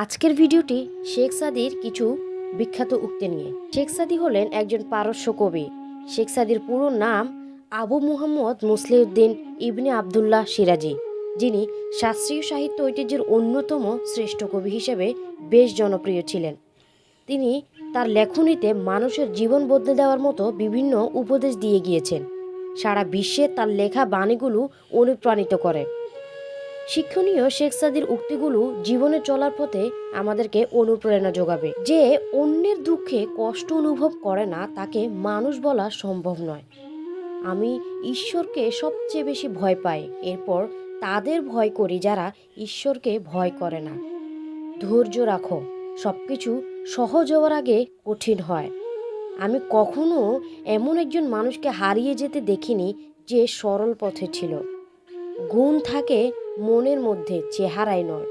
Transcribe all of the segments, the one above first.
আজকের ভিডিওটি শেখ সাদির কিছু বিখ্যাত উক্তি নিয়ে। শেখ সাদি হলেন একজন পারস্য কবি। শেখ সাদির পুরো নাম আবু মুহাম্মদ মুসলিউদ্দিন ইবনে আবদুল্লাহ সিরাজি, যিনি শাস্ত্রীয় সাহিত্য ঐতিহ্যের অন্যতম শ্রেষ্ঠ কবি হিসেবে বেশ জনপ্রিয় ছিলেন। তিনি তার লেখনীতে মানুষের জীবন বদলে দেওয়ার মতো বিভিন্ন উপদেশ দিয়ে গিয়েছেন। সারা বিশ্বে তার লেখা বাণীগুলো অনুপ্রাণিত করে। শিক্ষণীয় শেখ সাদির উক্তিগুলো জীবনে চলার পথে আমাদেরকে অনুপ্রেরণা যোগাবে। যে অন্যের দুঃখে কষ্ট অনুভব করে না, তাকে মানুষ বলা সম্ভব নয়। আমি ঈশ্বরকে সবচেয়ে বেশি ভয় পাই, এরপর তাদের ভয় করি যারা ঈশ্বরকে ভয় করে না। ধৈর্য রাখো, সবকিছু সহজ হওয়ার আগে কঠিন হয়। আমি কখনো এমন একজন মানুষকে হারিয়ে যেতে দেখিনি যে সরল পথে ছিল। গুণ থাকে মনের মধ্যে, চেহারায় নয়।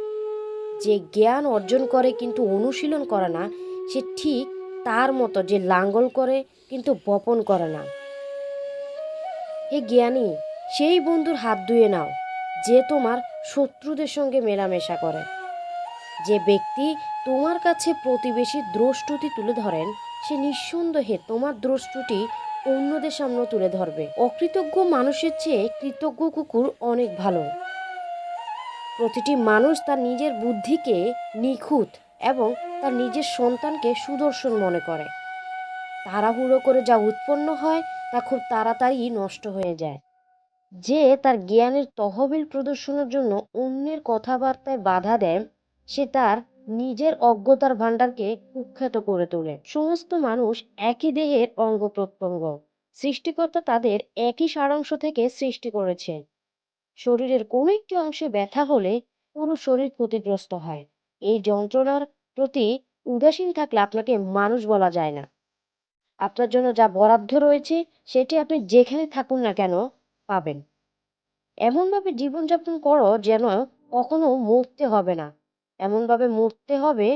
যে জ্ঞান অর্জন করে কিন্তু অনুশীলন করে না, সে ঠিক তার মতো যে লাঙ্গল করে কিন্তু বপন করে না। হে জ্ঞানী, সেই বন্ধুর হাত ধুয়ে নাও যে তোমার শত্রুদের সঙ্গে মেলামেশা করে। যে ব্যক্তি তোমার কাছে প্রতিবেশীর দ্রষ্টুটি তুলে ধরেন, সে নিঃসন্দেহে তোমার দ্রষ্টুটি অন্যদের সামনে তুলে ধরবে। অকৃতজ্ঞ মানুষের চেয়ে কৃতজ্ঞ কুকুর অনেক ভালো। প্রতিটি মানুষ তার নিজের বুদ্ধিকে নিখুঁত এবং তার নিজের সন্তানকে সুদর্শন মনে করে। তাড়াহুড়ো করে যা উৎপন্ন হয় তা খুব তাড়াতাড়ি নষ্ট হয়ে যায়। যে তার জ্ঞানের তহবিল প্রদর্শনের জন্য অন্যের কথাবার্তায় বাধা দেয়, সে তার নিজের অজ্ঞতার ভাণ্ডারকে কুখ্যাত করে তোলে। সমস্ত মানুষ একই দেহের অঙ্গ প্রত্যঙ্গ। সৃষ্টিকর্তা তাদের একই সারাংশ থেকে সৃষ্টি করেছে। শরীরের কোনো একটি অংশে ব্যথা হলে পুরো শরীর ক্ষতিগ্রস্ত হয়। এই যন্ত্রণার প্রতি উদাসীন থাকলে আপনাকে মানুষ বলা যায় না। আপনার জন্য যা বরাদ্দ রয়েছে সেটি আপনি যেখানে থাকুন না কেন পাবেন। এমনভাবে জীবনযাপন করো যেন কখনো মরতে হবে না, এমনভাবে মরতে হবে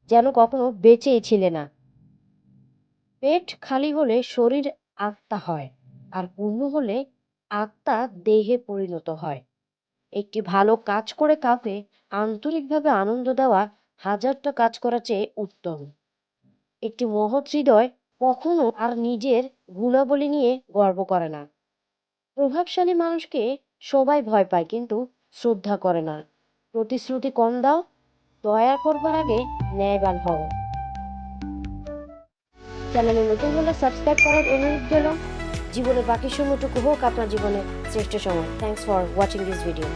যেন কখনো বেঁচেই ছিলে না। পেট খালি হলে শরীর আত্মা হয়, আর পূর্ণ হলে আত্মা দেহে পরিণত হয়। একটি ভালো কাজ করে কাউকে আন্তরিকভাবে আনন্দ দেওয়া হাজারটা কাজ করার চেয়ে উত্তম। একটি মহৎ হৃদয় কখনো আর নিজের গুণাবলী নিয়ে গর্ব করে না। প্রভাবশালী মানুষকে সবাই ভয় পায় কিন্তু শ্রদ্ধা করে না। প্রতিশ্রুতি কম দাও, দয়া করবার আগে ন্যায়বান হও। চ্যানেলে নতুন হলে সাবস্ক্রাইব করার অনুরোধ রইল। জীবনের বাকি সময়টুকু হোক আপনার জীবনের শ্রেষ্ঠ সময়। Thanks for watching this video.